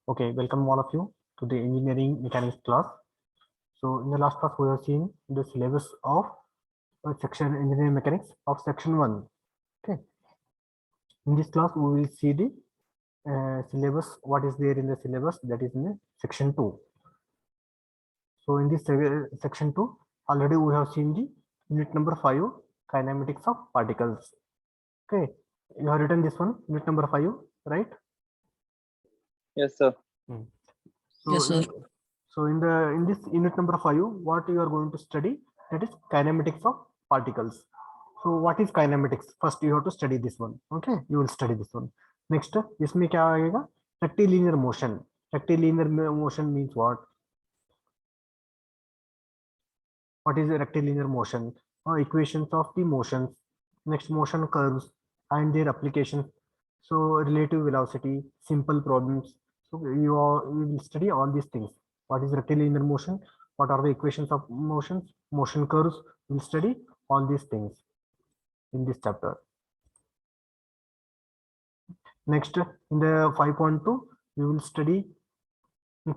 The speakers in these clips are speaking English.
Okay, welcome all of you to the engineering mechanics class. So in the last class we have seen the syllabus of section engineering mechanics of section 1. Okay, in this class we will see the syllabus, what is there in the syllabus, that is in the section 2. So in this section 2 already we have seen the unit number 5, kinematics of particles. Okay, you have written this one, unit number 5, right? Yes, sir. Hmm. Yes, sir. So in this unit number 5, what you are going to study, that is kinematics of particles. So what is kinematics? First you have to study this one. Okay, you will study this one. Next इसमें क्या आएगा? Rectilinear motion. Rectilinear motion means what? What is a rectilinear motion? Equations of the motions. Next, motion curves and their applications. So relative velocity, simple problems. So you will study all these things. What is rectilinear motion? What are the equations of motions? Motion curves. We'll study all these things in this chapter. Next, in the 5.2, we will study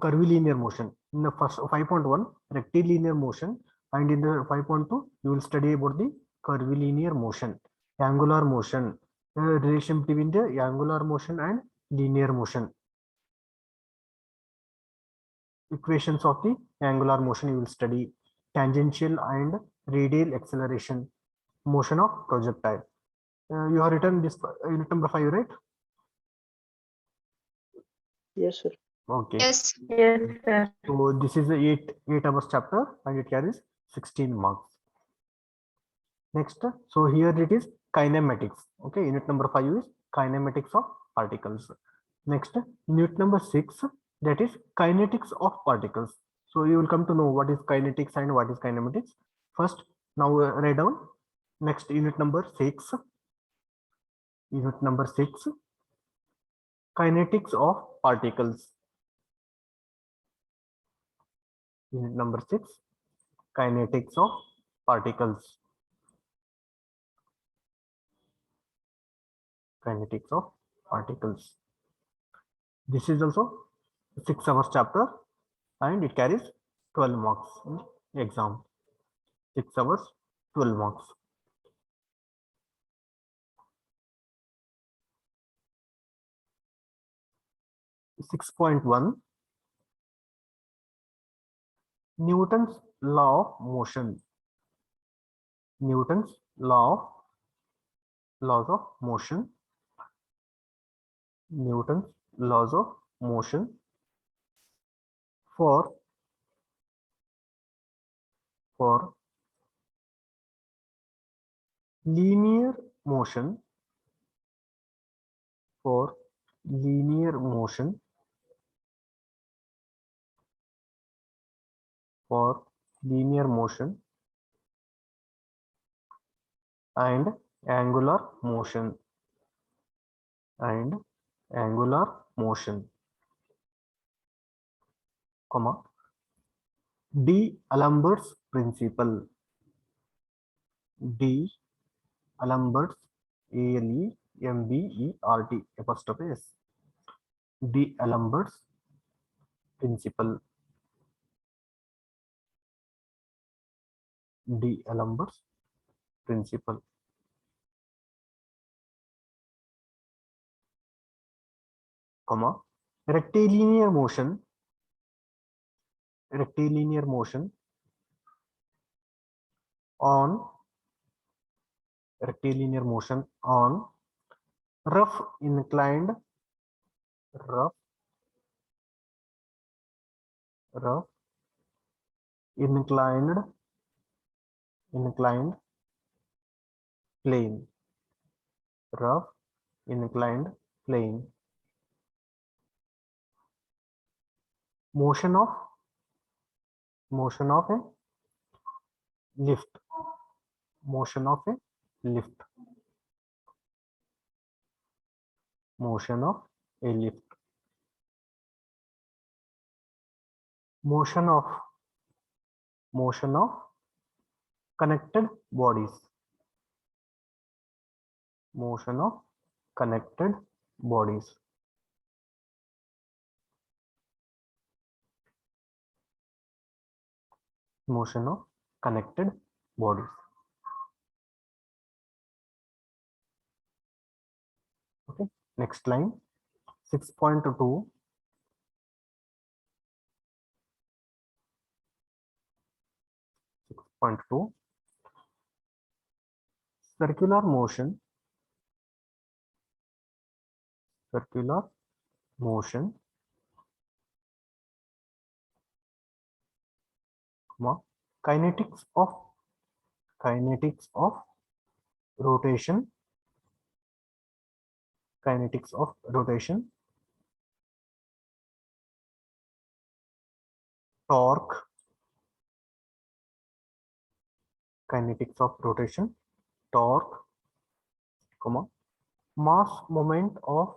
curvilinear motion. In the first 5.1, rectilinear motion, and in the 5.2, you will study about the curvilinear motion, angular motion, the relation between the angular motion and linear motion. Equations of the angular motion you will study, tangential and radial acceleration, motion of projectile. You have written this unit number 5, right? Yes, sir. Okay. Yes. Yes, sir. So this is a 8 hours chapter and it carries 16 marks. Next, so here it is kinematics. Okay, unit number 5 is kinematics of particles. Next, unit number 6, that is kinetics of particles. So you will come to know what is kinetics and what is kinematics. First, now write down. Next, unit number 6. Unit number 6, kinetics of particles. Unit number 6, kinetics of particles. Kinetics of particles. This is also 6 hours chapter and it carries 12 marks in exam. 6 hours, 12 marks. 6.1, Newton's law of motion. Newton's laws of motion. Newton's laws of motion for linear motion. For linear motion. For linear motion and angular motion. And angular motion, comma, D'Alembert's principle. D'Alembert's, ALEMBERT apostrophe S. D'Alembert's principle. D'Alembert's principle. Comma, rectilinear motion. Rectilinear motion on rectilinear motion on rough inclined inclined plane. Rough inclined plane. Motion of a lift. Motion of a lift. Motion of a lift. Motion of connected bodies. Motion of connected bodies. motion of connected bodies. Okay, next line 6.2. 6.2 circular motion comma, kinetics of rotation torque comma, mass moment of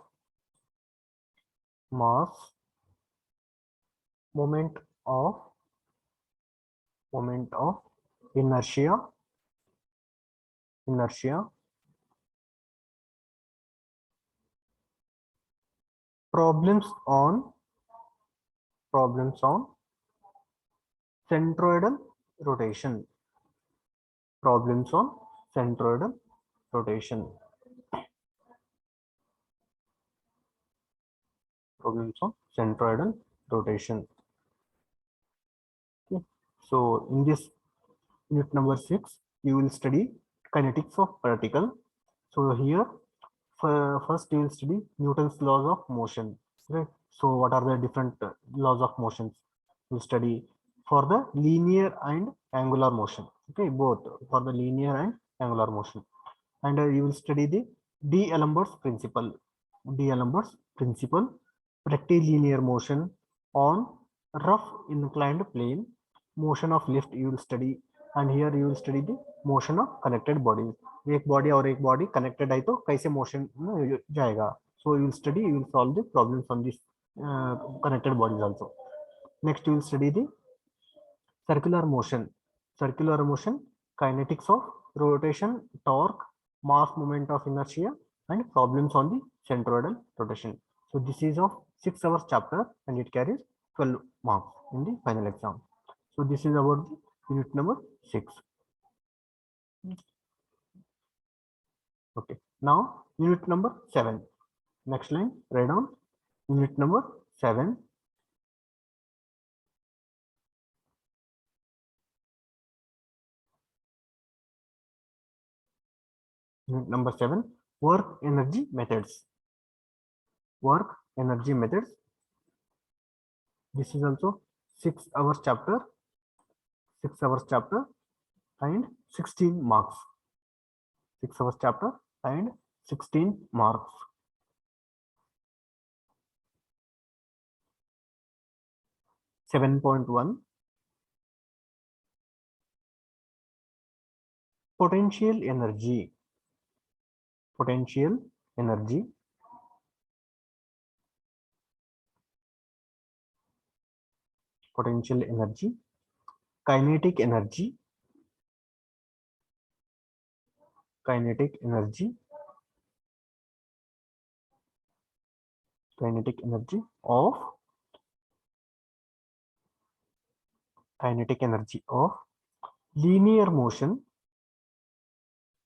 inertia problems on centroidal rotation Okay. So in this unit number 6 you will study kinetics of particle. So here first you will study Newton's laws of motion. Okay. So what are the different laws of motions? You study for the linear and angular motion. Okay, both for the linear and angular motion. And you will study the D'Alembert's principle. Rectilinear motion on rough inclined plane, motion of lift you will study, and here you will study the motion of connected bodies. एक body और एक body connected है तो कैसे motion जाएगा. So you will study, you will solve the problems on this connected bodies also. Next you will study the circular motion, kinetics of rotation, torque, mass moment of inertia, and problems on the centroidal rotation. So this is of 6 hours chapter and it carries 12 marks in the final exam. So this is about the unit number 6. Okay, now unit number 7. Next line, write down unit number 7. Unit number 7, work energy methods. This is also 6 hours chapter and 16 marks. 6 hours chapter and 16 marks. Seven point one, potential energy. Kinetic energy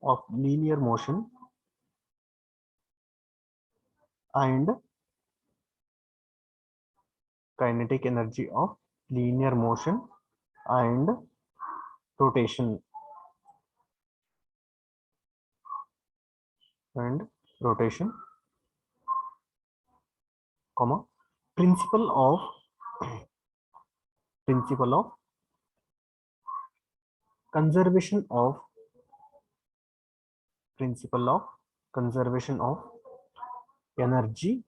of linear motion and kinetic energy of linear motion and rotation comma, principle of conservation of energy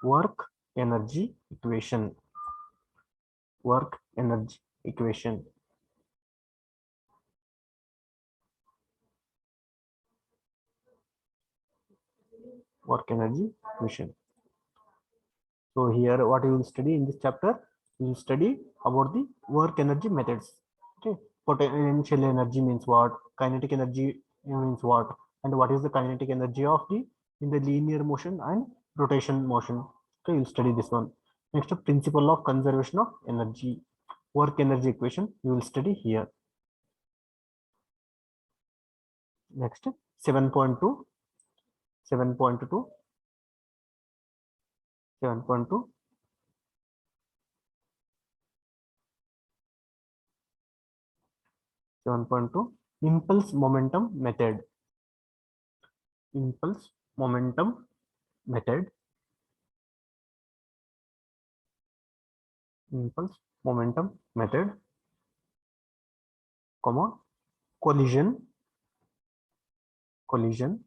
work energy equation. Work energy equation. So here what you will study in this chapter, you will study about the work energy methods. Okay, potential energy means what, kinetic energy means what, and what is the kinetic energy of the in the linear motion and rotation motion. Okay, you'll study this one. Next, principle of conservation of energy, work energy equation, you will study here. Next, 7.2, 7.2, 7.2. 7.2, impulse momentum method. Impulse momentum method. Impulse momentum method, comma, collision, collision,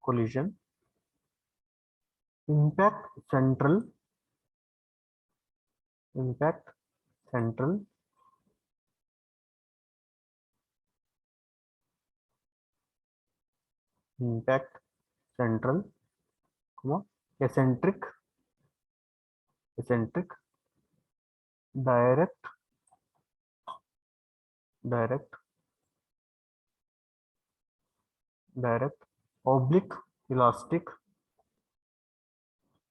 collision, impact central, impact central, impact central, comma, eccentric, eccentric, direct, direct, direct, oblique, elastic,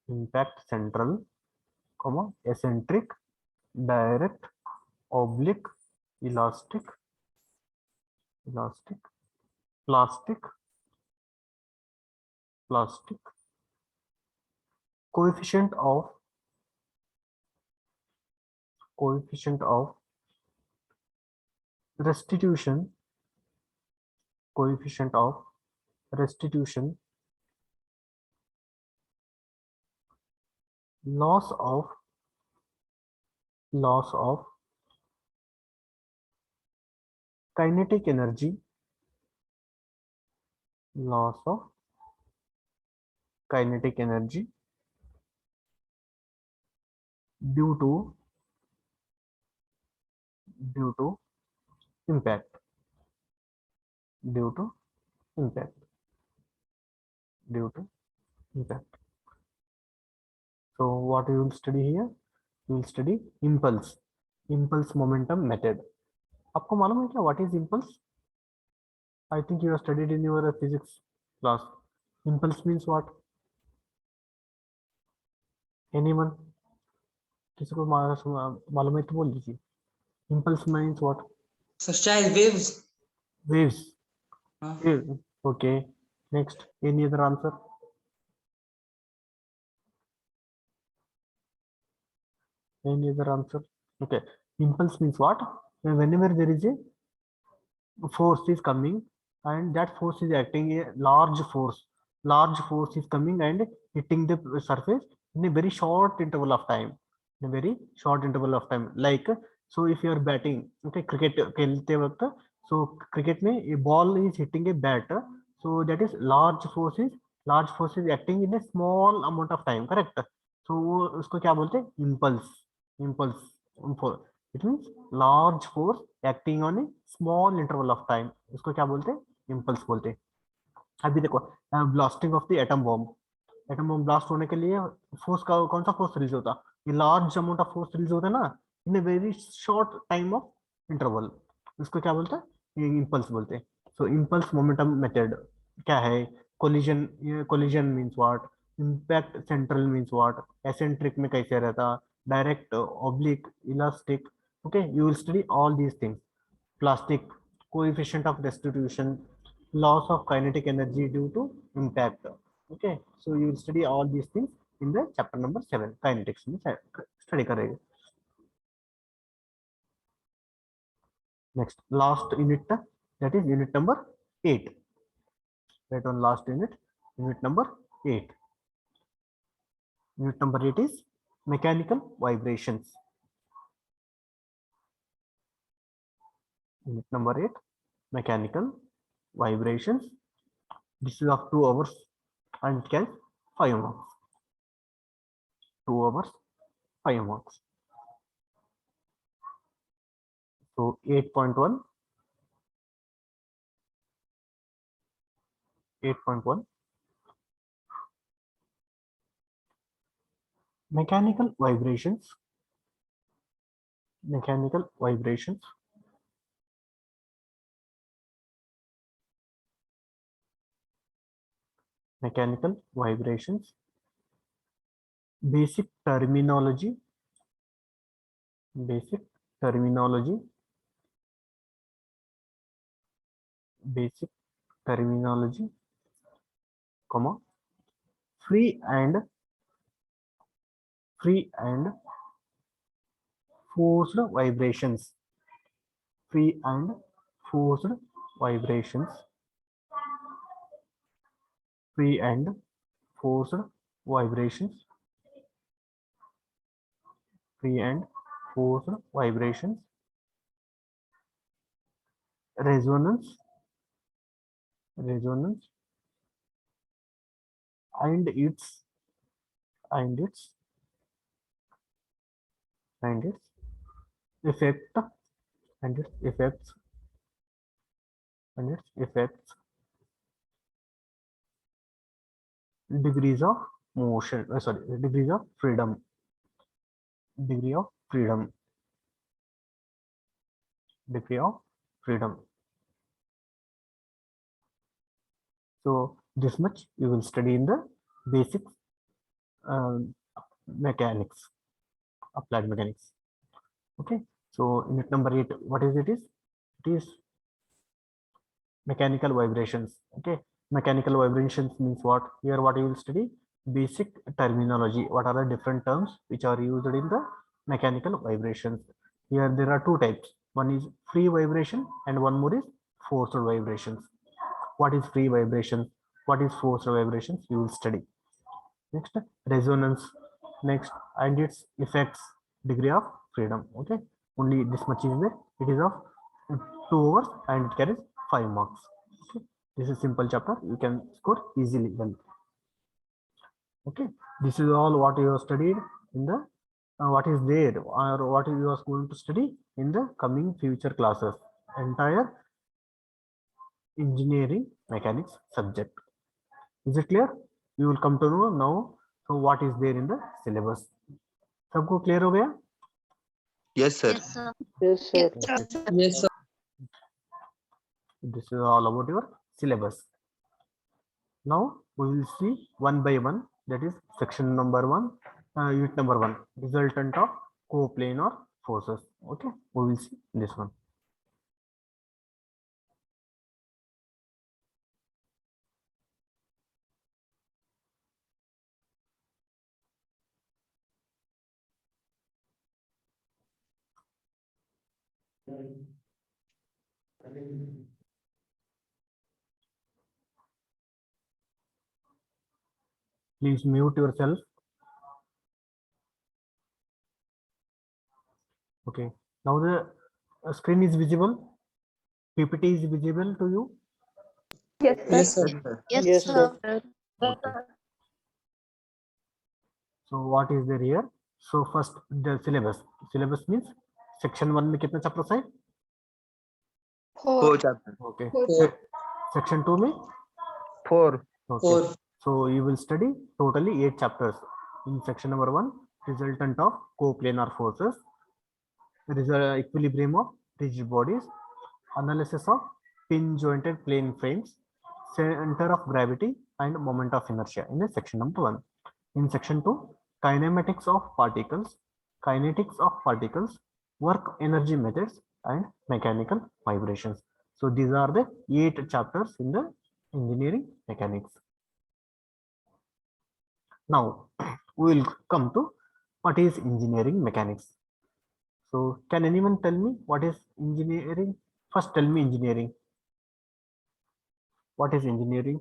impact central, comma, eccentric, direct, oblique, elastic, elastic, plastic, plastic, coefficient of, coefficient of restitution, coefficient of restitution, loss of, loss of kinetic energy, loss of kinetic energy due to, due to impact, due to impact, due to impact. So what you will study here? You will study impulse, impulse momentum method. आपको मालूम है क्या what is impulse? I think you have studied in your physics class. Impulse means what? Anyone? किसी को मालूम है तो बोल दीजिए. Impulse means what? So child waves. Waves. Huh? Okay. Next, any other answer? Any other answer? Okay. Impulse means what? Whenever there is a force is coming and that force is acting a large force is coming and hitting the surface in a very short interval of time, in a very short interval of time. Like, so if you are batting, okay, cricket खेलते वक्त, so cricket में a ball is hitting a bat, so that is large force is acting in a small amount of time, correct? So वो उसको क्या बोलते हैं? Impulse. It means large force acting on a small interval of time. इसको क्या बोलते हैं? Impulse बोलते हैं. अभी देखो, blasting of the atom bomb blast होने के लिए फोर्स का कौन सा फोर्स रिलीज होता है? ये large amount of force release होता है ना, in a very short time of interval. इसको क्या बोलते हैं? ये इम्पल्स बोलते हैं. सो इम्पल्स मोमेंटम मेथड क्या है? कोलिजन, ये collision means what, impact central means what, eccentric में कैसे रहता, direct, oblique, elastic. Okay, you will study all these things. Plastic, coefficient of restitution, loss of kinetic energy due to impact. Okay, so you will study all these things in the chapter number 7, kinetics में study करेंगे. Next, last unit, that is unit number 8. Right on last unit, unit number 8. Unit number 8 is mechanical vibrations. Unit number 8, mechanical vibrations. This is of 2 hours and it can 5 marks. 2 hours, 5 marks. So 8.1, 8.1, mechanical vibrations, mechanical vibrations. mechanical vibrations, basic terminology, basic terminology, basic terminology, comma, free and forced vibrations, free and forced vibrations, free and forced vibrations, free and forced vibrations, resonance, resonance, and its and its and its effect and its effects and its effects, degrees of motion, sorry, degrees of freedom, degree of freedom, degree of freedom. So this much you will study in the basic mechanics, applied mechanics. Okay, so unit number 8, what is it? It is mechanical vibrations. Okay, mechanical vibrations means what? Here what you will study? Basic terminology. What are the different terms which are used in the mechanical vibrations? Here there are two types. One is free vibration and one more is forced vibrations. What is free vibration? What is forced vibrations? You will study. Next, resonance. Next, and its effects, degree of freedom. Okay, only this much is there. It is of 2 hours and it carries 5 marks. Okay, this is simple chapter. You can score easily. Well, okay, this is all what you have studied in the what is there or what you are going to study in the coming future classes. Entire engineering mechanics subject. Is it clear? You will come to know now. So what is there in the syllabus? सबको clear हो गया? Yes, sir. Yes, sir. Yes, sir. This is all about your syllabus. Now we will see one by one. That is section number 1, unit number 1, resultant of coplanar forces. Okay, we will see this one. Please mute yourself. Okay, now the screen is visible. PPT is visible to you. Yes, sir. Yes, sir. Okay. So what is there here? So first the syllabus. Syllabus means section 1 में कितने chapters है? 4 chapter. Okay. Four. Section 2 में? 4. Okay. 4. So you will study totally 8 chapters. In section number 1, resultant of coplanar forces, equilibrium of rigid bodies, analysis of pin jointed plane frames, center of gravity and moment of inertia in the section number 1. In section 2, kinematics of particles, kinetics of particles, work energy methods and mechanical vibrations. So these are the 8 chapters in the engineering mechanics. Now we will come to what is engineering mechanics. So can anyone tell me what is engineering? First tell me engineering. What is engineering?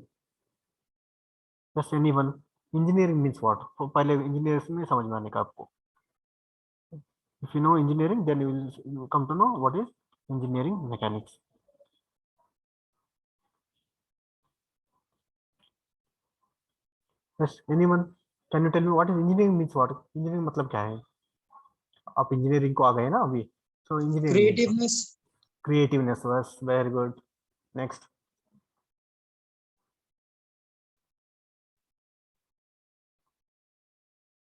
Just anyone. Engineering means what? तो पहले engineers में समझ में आने का आपको. If you know engineering, then you will come to know what is engineering mechanics. Yes, anyone? Can you tell me what is engineering means what? Engineering मतलब क्या है? आप engineering को आ गए ना अभी? So engineering. Creativeness. Creativeness was very good. Next.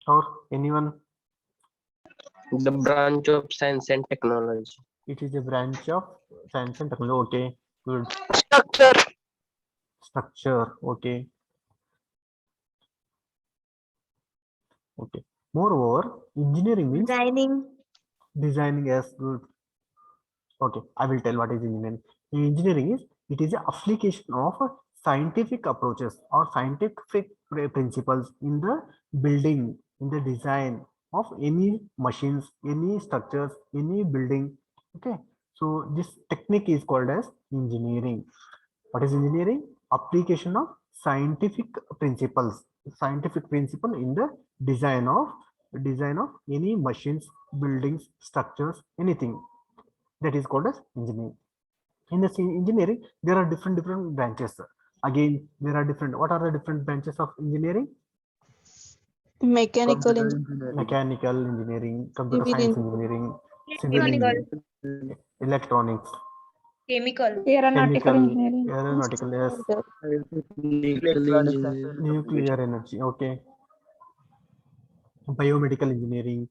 Or anyone? The branch of science and technology. It is a branch of science and technology. Okay, good. Structure. Structure. Okay. Okay. Moreover, engineering means Designing. designing. Yes, good. Okay, I will tell what is engineering. Engineering is, it is a application of scientific approaches or scientific principles in the building, in the design of any machines, any structures, any building. Okay, so this technique is called as engineering. What is engineering? Application of scientific principles, scientific principle in the design of any machines, buildings, structures, anything. That is called as engineering. In the engineering, there are different branches. Again, there are different. What are the different branches of engineering? Mechanical engineering. Mechanical engineering, computer Civil science engineering. engineering, civil Electronical. engineering, electronics, Chemical. Aeronautical chemical, engineering. aeronautical, yes, Nuclear engineering. nuclear energy. Okay, biomedical engineering.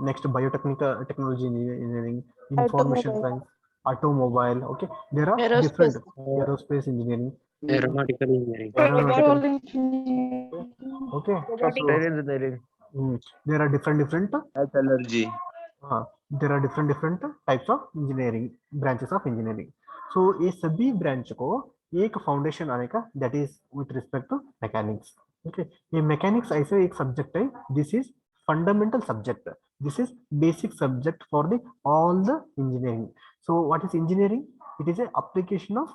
Next, biotechnical technology engineering, information Automobile. science, automobile. Okay, there are different. Aerospace. Aerospace engineering, Aeronautical engineering. aeronautical. Petrol engineering. Okay, Robotics. so engineering. there are different Metallurgy. there are different types of engineering, branches of engineering. So ये सभी branch को एक foundation आने का, that is with respect to mechanics. Okay, ये mechanics ऐसे एक subject है, this is fundamental subject, this is basic subject for the all the engineering. So what is engineering? It is a application of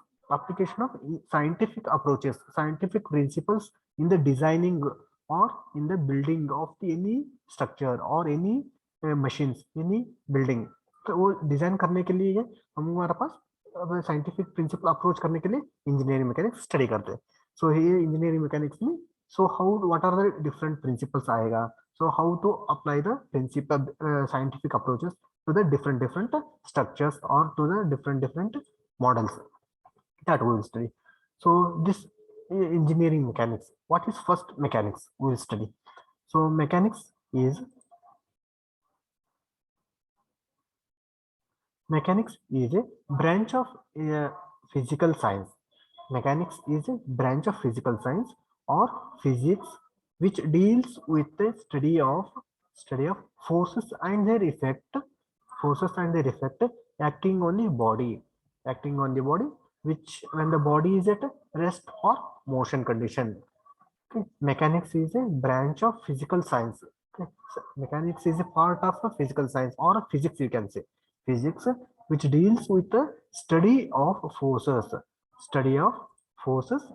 scientific approaches, scientific principles in the designing or in the building of any structure or any machines, any building. तो वो design करने के लिए हम हमारे पास scientific principle approach करने के लिए इंजीनियरिंग मैकेनिक्स स्टडी करते हैं. सो ये इंजीनियरिंग मैकेनिक्स में, so how what are the different principles आएगा, so how to apply the principle scientific approaches to the different structures or to the different models that we will study. So this engineering mechanics, what is first mechanics we will study. So mechanics is a branch of physical science. Mechanics is a branch of physical science or physics which deals with the study of forces and their effect, acting on the body, which when the body is at rest or motion condition. Okay. Mechanics is a branch of physical science. Okay. So mechanics is a part of a physical science or a physics, you can say. Physics which deals with the study of forces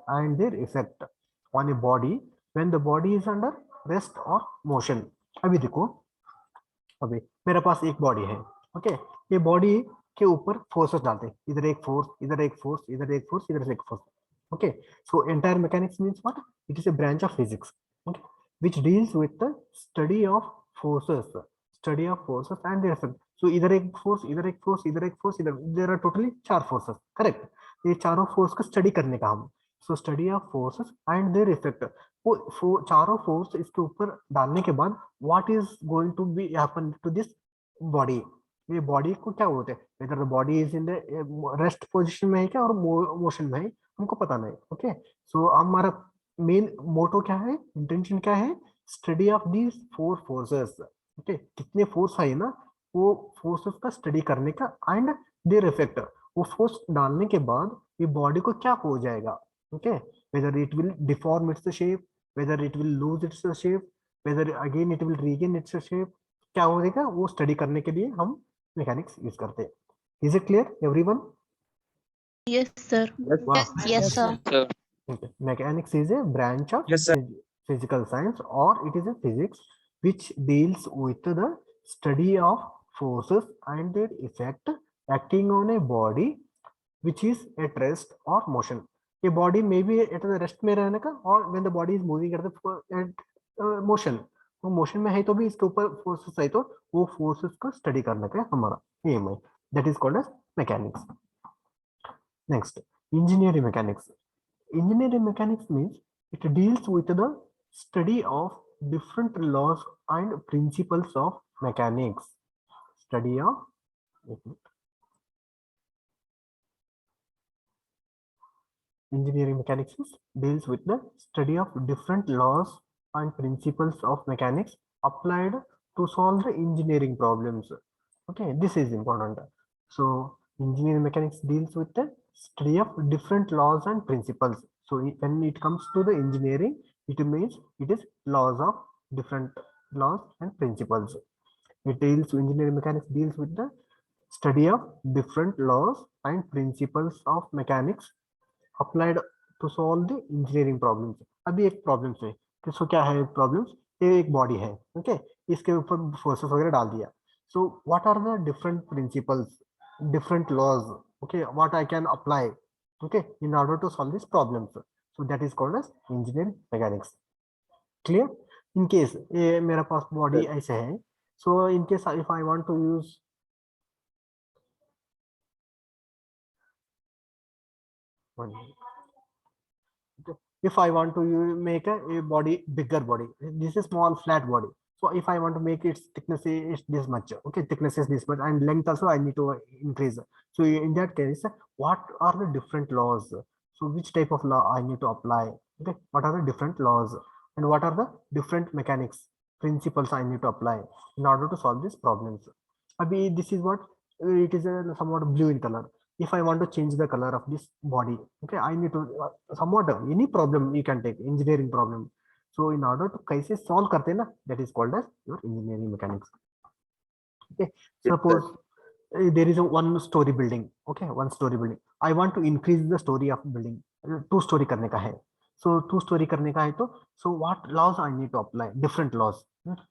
and their effect on a body when the body is under rest or motion. अभी देखो, अभी मेरे पास एक body है. Okay, ये body के ऊपर forces डालते हैं, इधर एक फोर्स, इधर एक फोर्स, इधर एक फोर्स, इधर एक force. Okay, so entire mechanics means what? It is a branch of physics, okay, which deals with the study of forces and their effect. So इधर एक फोर्स, इधर एक फोर्स, इधर एक फोर्स, इधर, there are totally 4 forces, correct? ये चारों force को स्टडी करने का हम, so study of forces and their effect. वो चारों फोर्स इसके ऊपर डालने के बाद what is going to be happen to this body? ये बॉडी को क्या होते हैं, whether the body is in the rest position में है क्या और मोशन में है, हमको पता नहीं. ओके, सो हमारा मेन मोटो क्या है, इंटेंशन क्या है, study of these 4 forces. Okay, कितने फोर्स है ना, वो फोर्सेस का स्टडी करने का एंड देयर इफेक्ट. वो फोर्स डालने के बाद ये बॉडी को क्या हो जाएगा. Okay, whether it will deform its shape, whether it will lose its shape, whether again it will regain its shape, क्या हो जाएगा, वो स्टडी करने के लिए हम मैकेनिक्स यूज करते हैं. Is it clear everyone? Yes, sir. Wow. Yes, sir. So, Okay. Mechanics is a branch of Yes, sir. physical science or it is a physics which deals with the study of forces and their effect acting on a body which is at rest or motion. A body may be at the rest में रहने का, और when the body is moving at motion, वो motion में है तो भी इसके ऊपर फोर्सेस है, तो वो फोर्सेस को स्टडी करने का हमारा एम है. That is called as mechanics. Next, engineering mechanics. Engineering mechanics means it deals with the study of different laws and principles of mechanics. Study of engineering mechanics deals with the study of different laws and principles of mechanics applied to solve the engineering problems. Okay, this is important. So engineering mechanics deals with the study of different laws and principles. So when it comes to the engineering, it means it is laws of different laws and principles. It deals engineering mechanics deals with the study of different laws and principles of mechanics applied to solve the engineering problems. अभी एक problems है, तो क्या है problems? ये एक body है, okay? इसके ऊपर forces वगैरह डाल दिया. So what are the different principles, different laws, okay? What I can apply, okay, in order to solve these problems. So that is called as engineering mechanics. Clear? In case ये मेरा पास body ऐसे है, so in case if I want to use one minute. If I want to make a body bigger body, this is small flat body. So if I want to make its thickness is this much, okay, thickness is this much, and length also I need to increase. So in that case, what are the different laws? So which type of law I need to apply? Okay, what are the different laws, and what are the different mechanics principles I need to apply in order to solve these problems? Abhi, this is what it is a somewhat blue in color. If I want to change the color of this body, okay, I need to somewhat any problem you can take, engineering problem. So in order to कैसे solve करते हैं ना, that is called as your engineering mechanics. Okay, suppose there is a one story building, okay, one story building. I want to increase the story of building, two story करने का है. So two story करने का है तो, so what laws I need to apply? Different laws.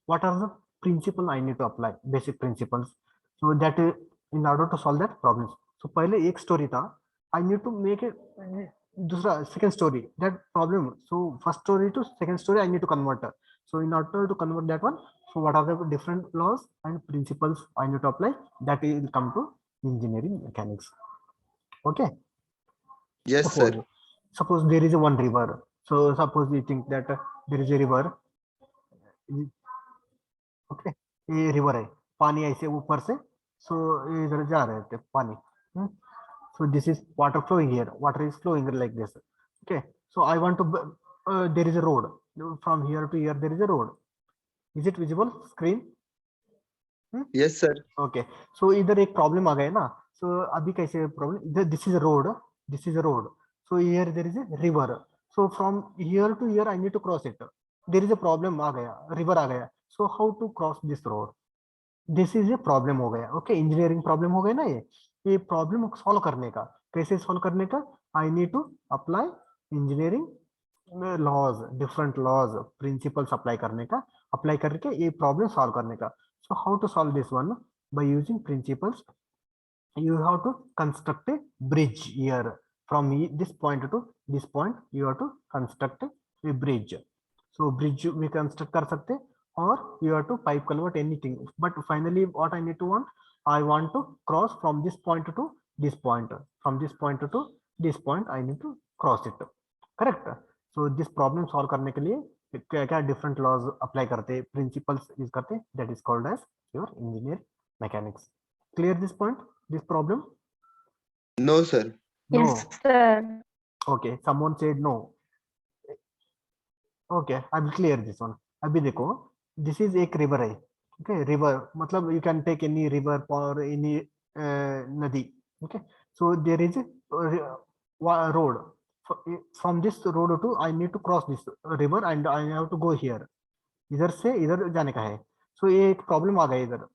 What are the principle I need to apply? Basic principles. So that in order to solve that problems. So पहले एक story था, I need to make it दूसरा second story that problem. So first story to second story I need to convert. So in order to convert that one, so what are the different laws and principles I need to apply? That will come to engineering mechanics. Okay. Yes, sir. Suppose there is a one river. So suppose we think that there is a river. Okay, ये river है, पानी ऐसे ऊपर से, so इधर जा रहे थे पानी. So this is water flowing here. Water is flowing like this. Okay, so I want to. There is a road from here to here. There is a road. Is it visible screen? Yes, sir. Okay, so इधर एक problem आ गया ना. So अभी कैसे problem? This is a road. This is a road. So here there is a river. So from here to here I need to cross it. There is a problem आ गया, river आ गया. So how to cross this road? This is a problem हो गया. Okay, engineering problem हो गया ना ये problem solve करने का. कैसे solve करने का? I need to apply engineering laws, different laws, principles apply करने का, apply करके ये problem solve करने का. So how to solve this one? By using principles, you have to construct a bridge here. From this point to this point, you have to construct a bridge. So bridge we construct कर सकते, or you have to pipe convert anything. But finally, what I need to want? I want to cross from this point to this point. From this point to this point, I need to cross it. Correct? So this problem solve करने के लिए क्या different laws apply करते, principles use करते, that is called as your engineer mechanics. Clear this point, this problem? No, sir. No. Yes, sir. Okay, someone said no. Okay, I will clear this one. अभी देखो, this is एक river है. Okay, river मतलब you can take any river or any नदी. Okay, so there is a road. From this road to I need to cross this river and I have to go here. इधर से इधर जाने का है. So ये एक प्रॉब्लम आ गया इधर,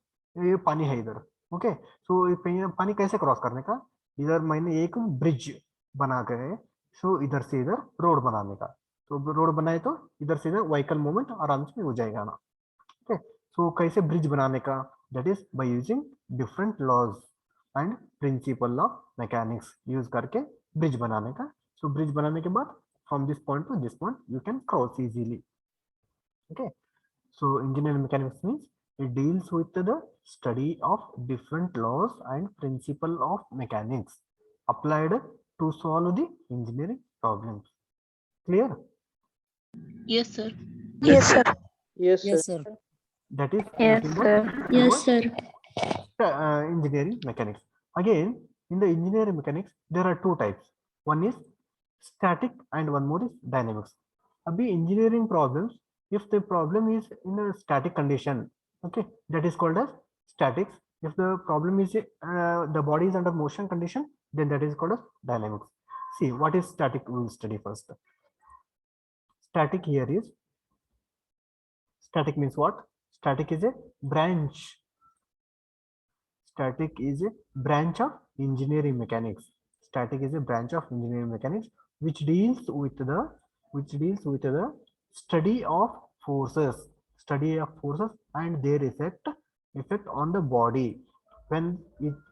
ये पानी है इधर. ओके, सो पानी कैसे क्रॉस करने का? इधर मैंने एक ब्रिज बना के, सो इधर से इधर रोड बनाने का. तो रोड बनाए तो इधर से इधर व्हीकल मूवमेंट आराम से हो जाएगा ना. ओके, सो कैसे ब्रिज बनाने का? That is by using different laws and principle of mechanics use करके ब्रिज बनाने का. सो ब्रिज बनाने के बाद from this point to this point you can cross easily. Okay, so engineering mechanics means it deals with the study of different laws and principle of mechanics applied to solve the engineering problems. Clear? Yes, sir. Yes, sir. That is Yes, nothing but sir. Yes, sir. engineering mechanics. Again, in the engineering mechanics, there are two types. One is static and one more is dynamics. अभी engineering problems If the problem is in a static condition, okay, that is called as statics. If the problem is the body is under motion condition, then that is called as dynamics. See, what is static? We will study first. Static here is, static means what? Static is a branch. Static is a branch of engineering mechanics. Static is a branch of engineering mechanics which deals with the study of forces, and their effect on the body when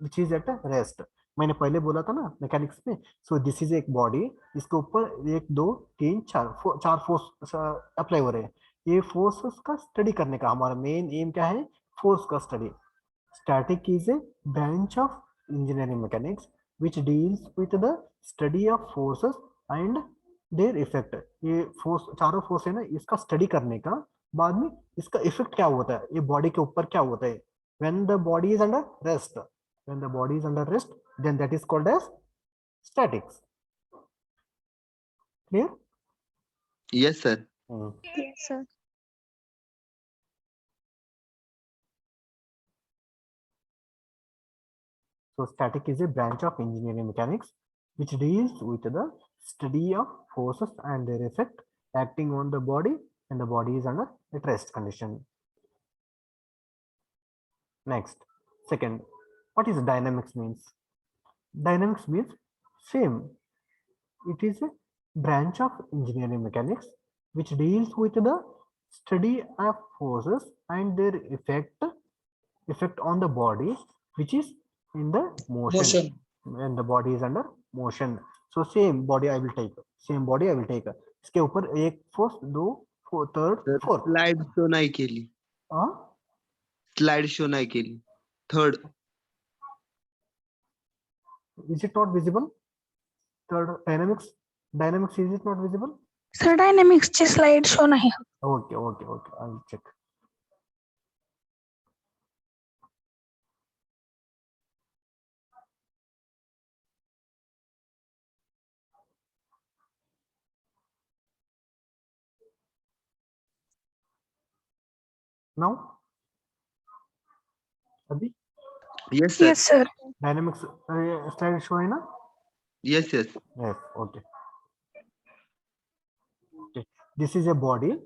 which is at rest. मैंने पहले बोला था ना mechanics में. So this is एक body, इसके ऊपर 1 2 3 4 force apply हो रहे हैं. ये फोर्सेस का स्टडी करने का हमारा मेन एम क्या है? फोर्स का study. Static is a branch of engineering mechanics which deals with the study of forces and their effect. ये फोर्स, चारों फोर्स है ना, इसका स्टडी करने का बाद में इसका इफेक्ट क्या होता है, ये बॉडी के ऊपर क्या होता है. When the body is under rest, then that is called as statics. Clear? Yes, sir. Yes, sir. So static is a branch of engineering mechanics which deals with the study of forces and their effect acting on the body when the body is under at rest condition. Next, second, what is dynamics means? Dynamics means same. It is a branch of engineering mechanics which deals with the study of forces and their effect on the body which is in the motion. When the body is under motion. So same body I will take. इसके ऊपर एक force, 2 3rd 4th. Slide show नाही केली. Slide show नाही केली. Third. Is it not visible? Third, dynamics is it not visible? Sir, dynamics ची slide show नाही. Okay, I will check. Now, अभी Yes, sir. Yes, sir. dynamics slide show है ना? Yes, yes. Yes, okay. This is a body.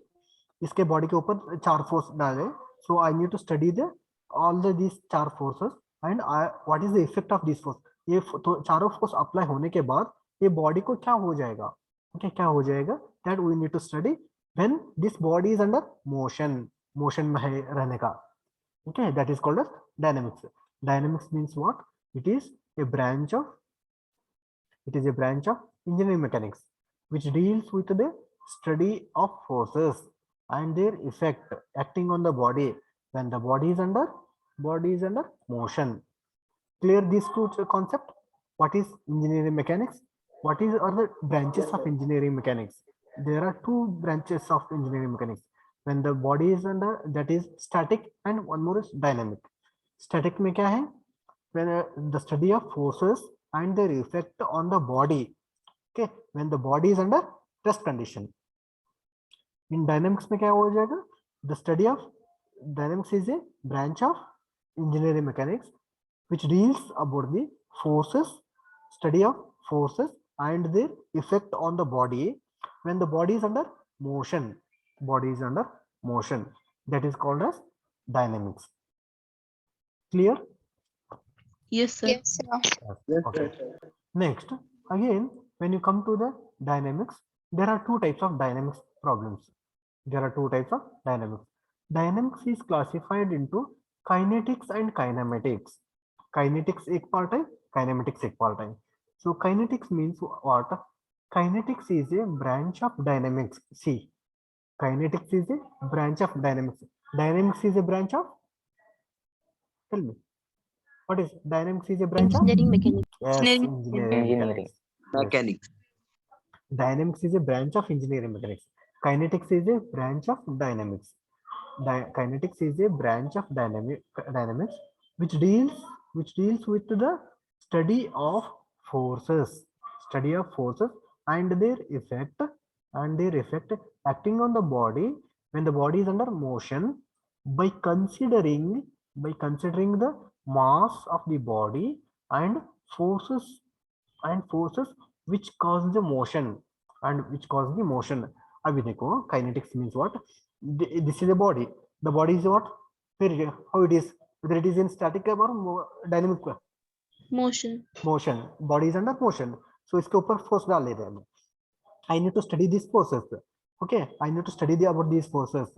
इसके body के ऊपर 4 force डाले. So I need to study these 4 forces and what is the effect of these force. ये चारों force apply होने के बाद ये बॉडी को क्या हो जाएगा? Okay, क्या हो जाएगा? That we need to study when this body is under motion में है रहने का. Okay, that is called as dynamics. Dynamics means what? It is a branch of engineering mechanics which deals with the study of forces and their effect acting on the body when the body is under motion. Clear these two concept? What is engineering mechanics? What is other branches of engineering mechanics? There are 2 branches of engineering mechanics. When the body is under, that is static, and one more is dynamic. Static में क्या है? When the study of forces and their effect on the body. Okay, when the body is under rest condition. In dynamics में क्या हो जाएगा? The study of dynamics is a branch of engineering mechanics which deals about the forces, study of forces and their effect on the body when the body is under motion. That is called as dynamics. Clear? Yes, sir. Yes, sir. Okay. Next, again, when you come to the dynamics, there are 2 types of dynamics problems. Dynamics is classified into kinetics and kinematics. Kinetics एक part है, kinematics एक part है. So kinetics means what? Kinetics is a branch of dynamics. See, kinetics is a branch of dynamics. Dynamics is a branch of? Tell me. What is dynamics is a branch of? Engineering mechanics. Yes, engineering mechanics. Mechanics. Dynamics is a branch of engineering mechanics. Kinetics is a branch of dynamics. Kinetics is a branch of dynamics which deals with the study of forces and their effect acting on the body when the body is under motion, by considering the mass of the body and forces which cause the motion अभी देखो kinetics means what? This is a body. The body is what? How it is? Whether it is in static or dynamic Motion. motion. Body is under motion. So इसके ऊपर force डाल लेते हैं. I need to study these forces. Okay, I need to study about these forces.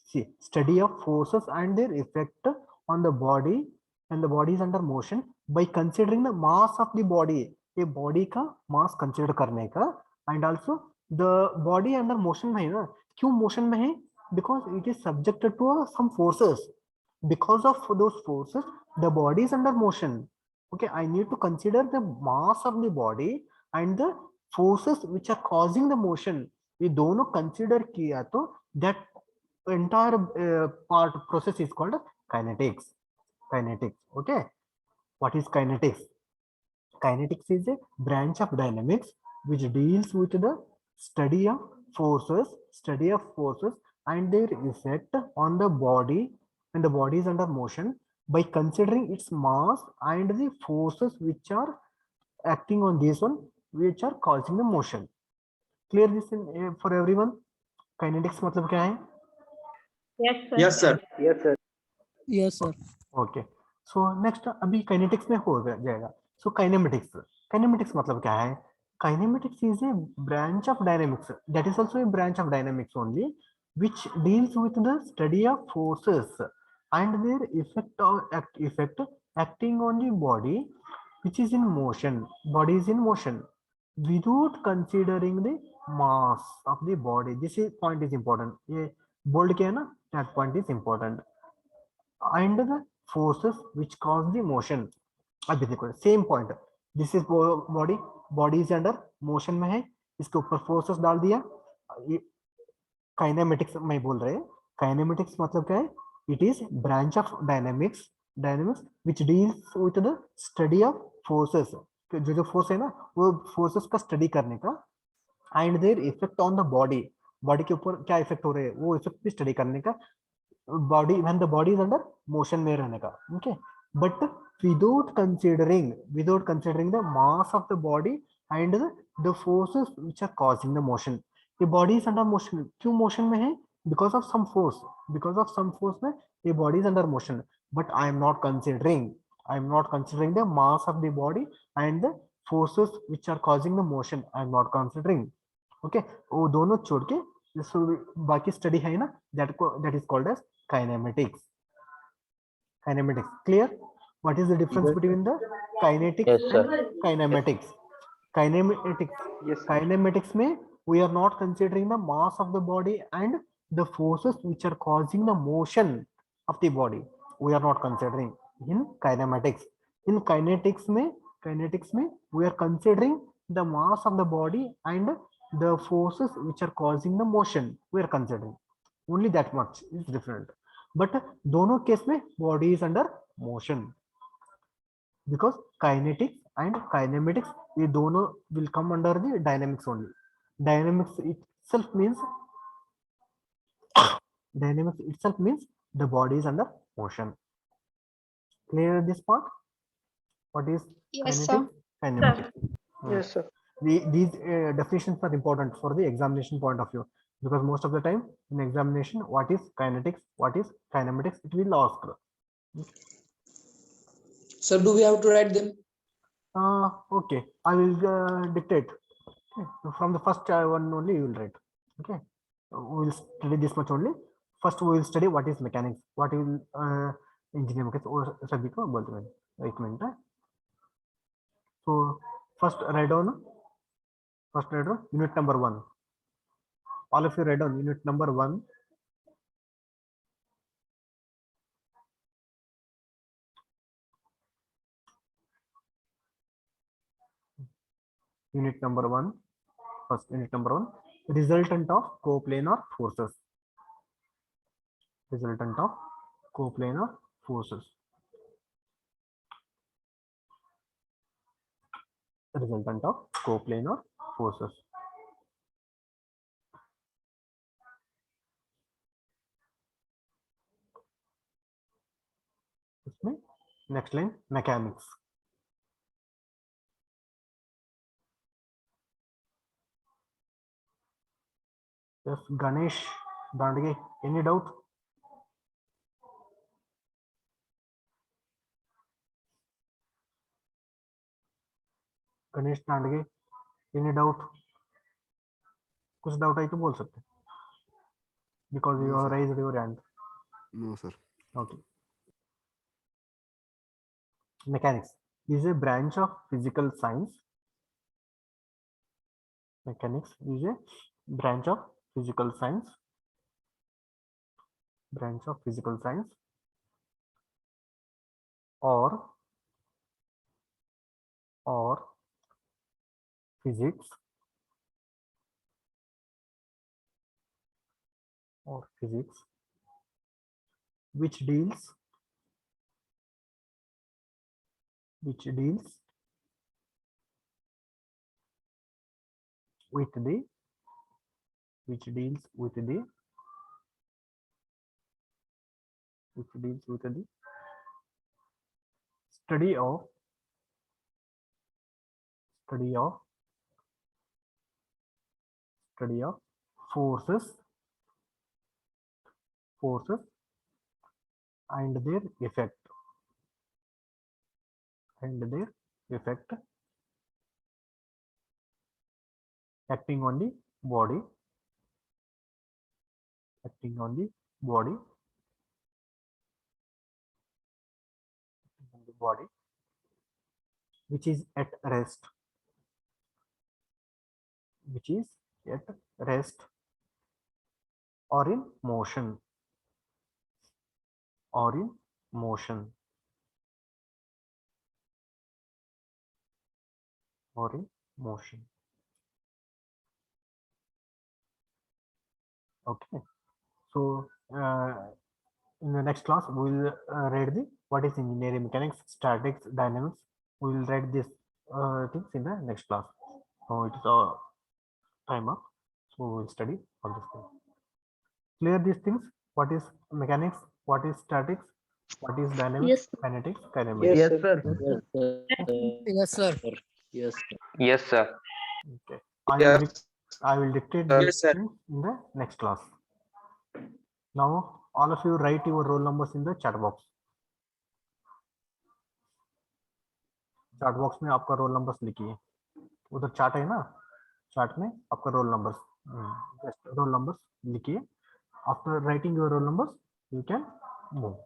See, study of forces and their effect on the body, and the body is under motion by considering the mass of the body. A body का mass consider करने का, and also the body under motion में है ना? क्यों motion में है? Because it is subjected to some forces. Because of those forces, the body is under motion. Okay, I need to consider the mass of the body and the forces which are causing the motion. ये दोनों consider किया तो that entire part process is called kinetics. Okay, what is kinetics? Kinetics is a branch of dynamics which deals with the study of forces and their effect on the body, and the body is under motion by considering its mass and the forces which are acting on this one, which are causing the motion. Clear this for everyone? Kinetics मतलब क्या है? Yes, sir. Yes, sir. Yes, sir. Okay. So next अभी kinetics में हो जाएगा. So kinematics मतलब क्या है? Kinematics is a branch of dynamics. That is also a branch of dynamics only, which deals with the study of forces and their effect acting on the body, which is in motion. Body is in motion without considering the mass of the body. This point is important. ये bold किया ना? That point is important. And the forces which cause the motion. अभी देखो same point. This is body is under motion में है, इसके ऊपर forces डाल दिया. Kinematics में बोल रहे हैं. Kinematics मतलब क्या है? It is branch of dynamics which deals with the study of forces. जो force है ना, वो forces का study करने का, and their effect on the body के ऊपर क्या effect हो रहे हैं, वो effect भी study करने का. Body, when the body is under motion में रहने का. Okay, but without considering the mass of the body and the forces which are causing the motion. The body is under motion. क्यों motion में है? Because of some force में the body is under motion. But I am not considering the mass of the body and the forces which are causing the motion. I am not considering. Okay, वो दोनों छोड़ के बाकी study है ना, that is called as kinematics. Clear? What is the difference Yes, between the kinetics Yes, sir. and kinematics? Yes, sir. Kinematics में we are not considering the mass of the body and the forces which are causing the motion of the body. We are not considering in kinematics. In kinetics में we are considering the mass of the body and the forces which are causing the motion. We are considering only that much is different. But दोनों case में body is under motion, because kinetics and kinematics ये दोनों will come under the dynamics only. Dynamics itself means the body is under motion. Clear this part? What is Yes, kinetics? Kinematics. Yes, sir. These definitions are important for the examination point of view, because most of the time in examination, what is kinetics, what is kinematics, it will ask. So do we have to write them? Okay, I will dictate. Okay. From the first one only you will write. Okay, we will study this much only. First we will study what is mechanics, what is engineering mechanics. और सभी को बोलते हैं एक minute है. So first write down unit number 1. All of you write down unit number 1. Unit number 1. First unit number 1. Resultant of coplanar forces. Resultant of coplanar forces. Resultant of coplanar forces. Next line, mechanics. Yes, Ganesh Dandage, any doubt? Ganesh Dandage, any doubt? कुछ doubt है तो बोल सकते because you have raised your hand. No, sir. Okay. Mechanics is a branch of physical science. Mechanics is a branch of physical science. Branch of physical science or physics which deals with the study of forces and their effect acting on the body which is at rest or in motion Okay, so in the next class we will read the what is engineering mechanics, statics, dynamics. We will read these things in the next class. So it is time up, so we will study all these things. Clear these things. What is mechanics? What is statics? What is dynamics? Yes. Kinetics, kinematics. Yes, sir. Yes, sir. Yes. Yes, sir. Okay. Yes. I will dictate Yes, these sir. things in the next class. Now, all of you write your roll numbers in the chat box. Chat box में आपका roll numbers लिखिए. उधर chat है ना? Chat में आपका roll numbers. Just roll numbers लिखिए. After writing your roll numbers, you can move.